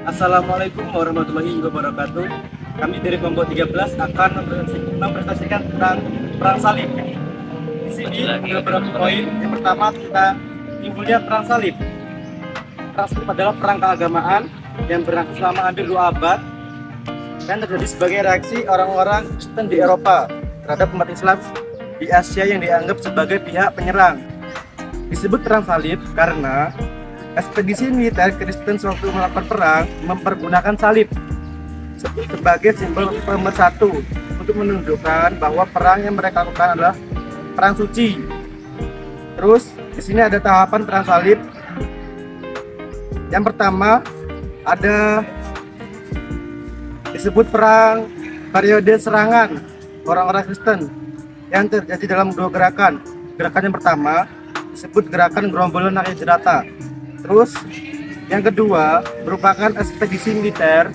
Assalamualaikum warahmatullahi wabarakatuh. Kami dari kelompok 13 akan mempresentasikan tentang perang salib. Di sini ada beberapa poin. Yang pertama kita timbulnya perang salib. Perang salib adalah perang keagamaan yang berlangsung selama hampir 2 abad dan terjadi sebagai reaksi orang-orang Kristen di Eropa terhadap umat Islam di Asia yang dianggap sebagai pihak penyerang. Disebut perang salib karena ekspedisi militer Kristen sewaktu melakukan perang mempergunakan salib sebagai simbol pemersatu untuk menunjukkan bahwa perang yang mereka lakukan adalah perang suci. Terus di sini ada tahapan perang salib. Yang pertama ada disebut perang periode serangan orang-orang Kristen yang terjadi dalam 2 gerakan. Gerakan yang pertama disebut gerakan gerombolan Nakai Jerata. Terus yang kedua merupakan ekspedisi militer,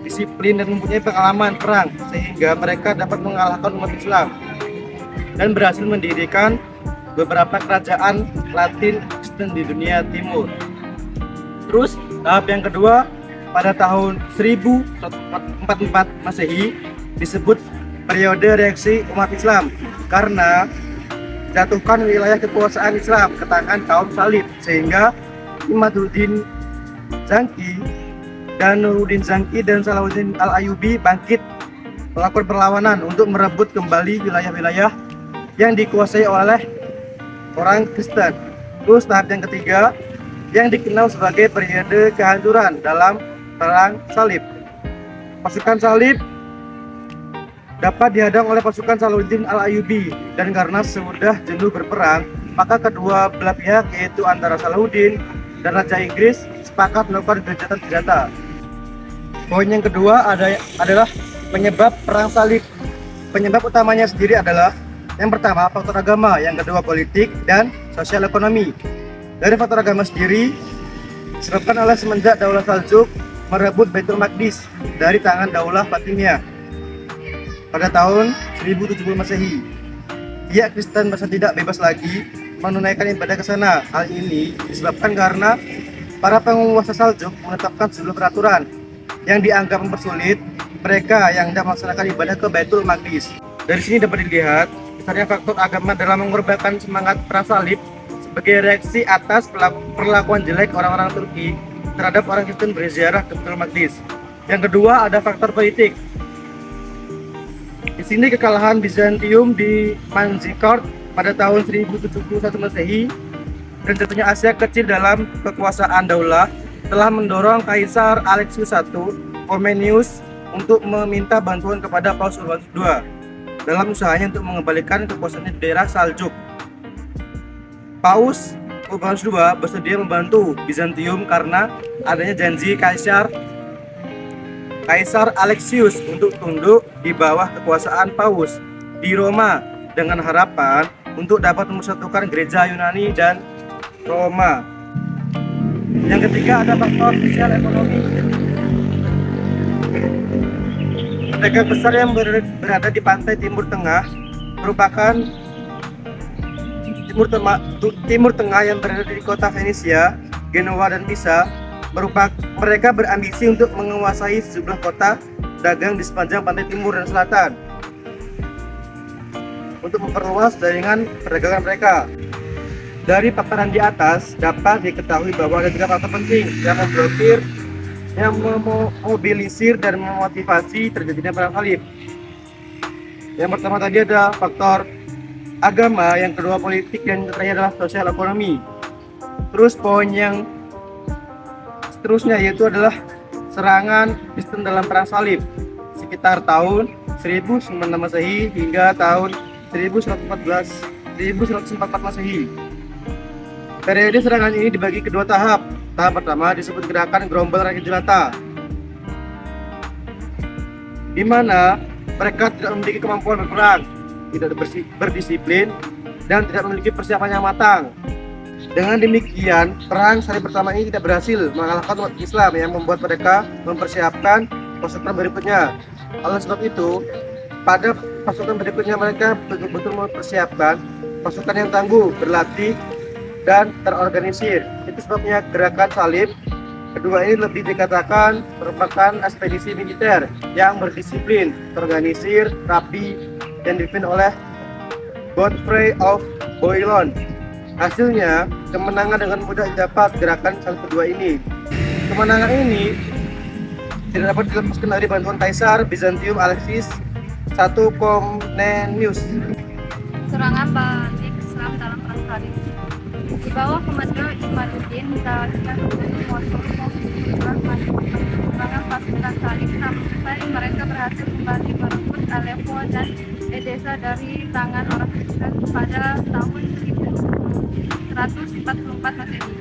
disiplin dan mempunyai pengalaman perang sehingga mereka dapat mengalahkan umat Islam dan berhasil mendirikan beberapa kerajaan Latin Kristen di dunia timur. Terus tahap yang kedua pada tahun 1144 Masehi disebut periode reaksi umat Islam karena jatuhkan wilayah kekuasaan Islam ke tangan kaum salib sehingga Imaduddin Zangki dan Nuruddin Zangki dan Salahuddin Al-Ayyubi bangkit melakukan perlawanan untuk merebut kembali wilayah-wilayah yang dikuasai oleh orang Kristen. Terus tahap yang ketiga yang dikenal sebagai periode kehancuran dalam perang salib. Pasukan salib dapat dihadang oleh pasukan Salahuddin Al-Ayyubi dan karena sudah jenuh berperang, maka kedua belah pihak yaitu antara Salahuddin dan Raja Inggris sepakat melakukan gencatan senjata. Poin yang kedua adalah penyebab perang salib. Penyebab utamanya sendiri adalah yang pertama faktor agama, yang kedua politik dan sosial ekonomi. Dari faktor agama sendiri disebabkan oleh semenjak Daulah Saljuk merebut Baitul Maqdis dari tangan Daulah Fatimiyah pada tahun 1070 Masehi. Pihak Kristen merasa tidak bebas lagi menunaikan ibadah ke sana. Hal ini disebabkan karena para penguasa Saljuk menetapkan sejumlah peraturan yang dianggap mempersulit mereka yang hendak melaksanakan ibadah ke Baitul Maqdis. Dari sini dapat dilihat besarnya faktor agama dalam mengorbankan semangat perang salib sebagai reaksi atas perlakuan jelek orang-orang Turki terhadap orang Kristen berziarah ke Baitul Maqdis. Yang kedua ada faktor politik. Di sini kekalahan Bizantium di Manzikert pada tahun 1071 Masehi dan jatuhnya Asia kecil dalam kekuasaan daulah telah mendorong Kaisar Alexius I Komnenos untuk meminta bantuan kepada Paus Urbanus II dalam usahanya untuk mengembalikan kekuasaannya di daerah Saljuk. Paus Urbanus II bersedia membantu Bizantium karena adanya janji Kaisar Alexius untuk tunduk di bawah kekuasaan Paus di Roma dengan harapan untuk dapat mempersatukan gereja Yunani dan Roma. Yang ketiga ada faktor sosial ekonomi. Pedagang besar yang berada di pantai Timur Tengah merupakan Timur Tengah yang berada di kota Venesia, Genoa dan Pisa. Mereka berambisi untuk menguasai sejumlah kota dagang di sepanjang pantai timur dan selatan untuk memperluas jaringan perdagangan mereka. Dari paparan di atas dapat diketahui bahwa ada 3 faktor penting yang memblokir, yang memobilisir dan memotivasi terjadinya perang salib. Yang pertama tadi ada faktor agama, yang kedua politik, dan yang terakhir adalah sosial ekonomi. Terus poin yang seterusnya yaitu adalah serangan Kristen dalam perang salib sekitar tahun 1096 Masehi hingga tahun 1144 Masehi. Periode serangan ini dibagi ke 2 tahap. Tahap pertama disebut gerakan gerombol rakyat jelata, di mana mereka tidak memiliki kemampuan berperang, tidak berdisiplin, dan tidak memiliki persiapan yang matang. Dengan demikian, perang salib pertama ini tidak berhasil mengalahkan umat Islam yang membuat mereka mempersiapkan pasukan berikutnya. Oleh sebab itu, pada pasukan berikutnya mereka betul-betul mempersiapkan pasukan yang tangguh, berlatih, dan terorganisir. Itu sebabnya gerakan salib Kedua ini lebih dikatakan merupakan ekspedisi militer yang berdisiplin, terorganisir, rapi, dan dipimpin oleh Godfrey of Bouillon. Hasilnya, kemenangan dengan mudah didapat gerakan Salib kedua ini. Kemenangan ini tidak dapat dilepaskan dari bantuan Kaisar Bizantium Alexis I Komnenius. Serangan balik Islam dalam perang Salib. Di bawah komando Imaduddin dan serangan pasukan Salib sampai mereka berhasil kembali merebut Aleppo dan Edessa dari tangan orang Kristen pada tahun 1144 Masehi.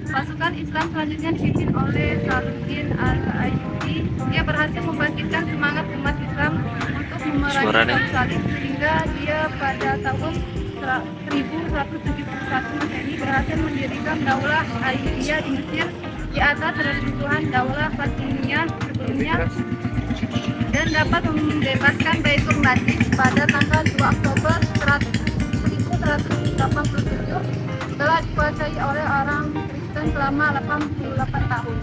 Pasukan Islam selanjutnya dipimpin oleh Salahuddin al-Ayyubi. Dia berhasil membangkitkan semangat umat Islam untuk memerangi kaum Salib sehingga dia pada tahun 1171 Masehi berhasil mendirikan Daulah Ayyubiyah di Mesir di atas reruntuhan Daulah Fatimiyah sebelumnya dan dapat membebaskan Baitul Maqdis pada tanggal 2 Oktober 1187 setelah dikuasai oleh orang Kristen selama 88 tahun.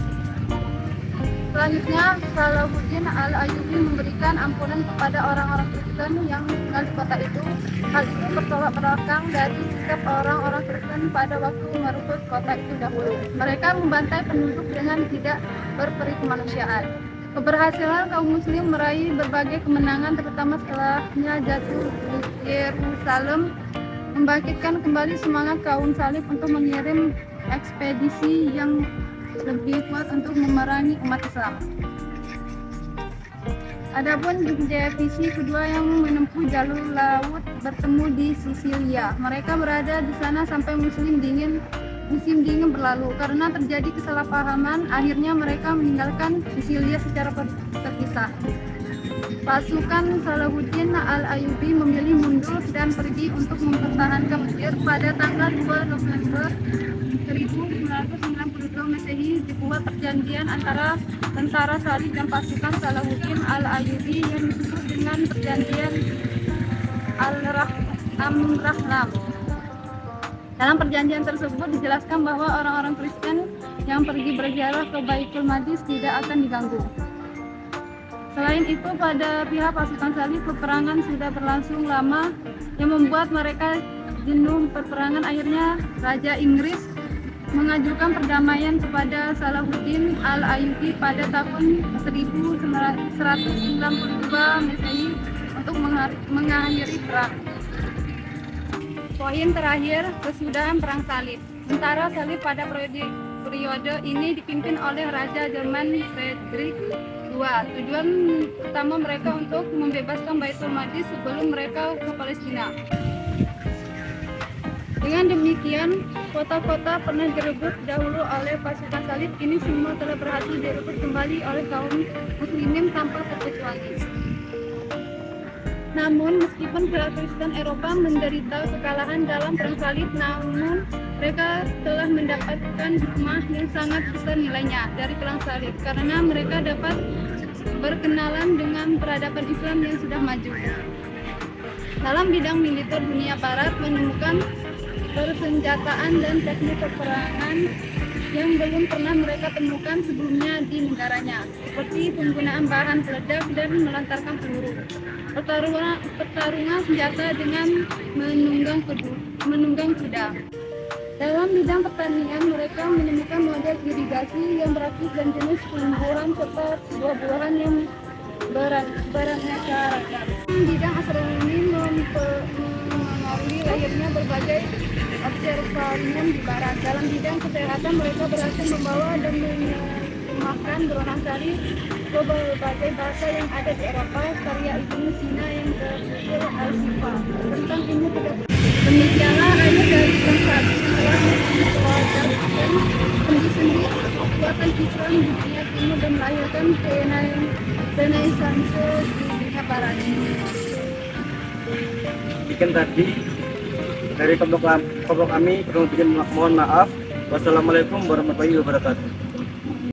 Selanjutnya, Salahuddin al-Ayyubi memberikan ampunan kepada orang-orang Kristen yang tinggal di kota itu. Hal itu bertolak belakang dari sikap orang-orang Kristen pada waktu merebut kota itu dahulu. Mereka membantai penduduk dengan tidak berperi kemanusiaan. Keberhasilan kaum muslim meraih berbagai kemenangan terutama setelahnya jatuh Yerusalem membangkitkan kembali semangat kaum Salib untuk mengirim ekspedisi yang lebih kuat untuk memerangi umat Islam. Adapun divisi kedua yang menempuh jalur laut bertemu di Sisilia. Mereka berada di sana sampai musim dingin berlalu. Karena terjadi kesalahpahaman, akhirnya mereka meninggalkan Sisilia secara terpisah. Pasukan Salahuddin al-Ayyubi memilih mundur dan pergi untuk mempertahankan Mesir. Pada tanggal 2 November 1992 Masehi dibuat perjanjian antara tentara Salib dan pasukan Salahuddin al-Ayyubi yang disebut dengan perjanjian Al-Rahlam. Dalam perjanjian tersebut dijelaskan bahwa orang-orang Kristen yang pergi berziarah ke Baitul Maqdis tidak akan diganggu. Selain itu, pada pihak pasukan Salib, peperangan sudah berlangsung lama yang membuat mereka jenuh peperangan. Akhirnya Raja Inggris mengajukan perdamaian kepada Salahuddin al-Ayyubi pada tahun 1192 Masehi untuk mengakhiri perang. Poin terakhir, kesudahan perang Salib. Tentara Salib pada periode ini dipimpin oleh Raja Jerman Frederick II. Tujuan utama mereka untuk membebaskan Baitul Maqdis sebelum mereka ke Palestina. Dengan demikian, kota-kota pernah direbut dahulu oleh pasukan Salib ini semua telah berhasil direbut kembali oleh kaum muslimin tanpa terkecuali. Namun, meskipun pihak Kristen Eropa menderita kekalahan dalam perang Salib, namun mereka telah mendapatkan hikmah yang sangat besar nilainya dari perang Salib karena mereka dapat berkenalan dengan peradaban Islam yang sudah maju. Dalam bidang militer, dunia Barat menemukan persenjataan dan teknik peperangan yang belum pernah mereka temukan sebelumnya di negaranya, seperti penggunaan bahan peledak dan melantarkan peluru. Pertarungan senjata dengan menunggang kuda. Dalam bidang pertanian, mereka menemukan model irigasi yang praktis dan jenis tumbuhan serta buah-buahan yang beraneka ragam. Bidang astronomi mempengaruhi lahirnya berbagai observarium di barat. Dalam bidang kesehatan, mereka berhasil membawa dan menerjemahkan berulang kali ke berbagai bahasa yang ada di Eropa. Karya Ibnu Sina yang berjudul Al-Shifa tentang ilmu kedokteran. Demikianlah akhir dari perang Salib telah mempelajari sendi-sendi kekuatan Islam di dunia timur dan melahirkan Renaissance di dunia barat. Demikian tadi dari kelompok kami, mohon maaf. Wassalamualaikum warahmatullahi wabarakatuh.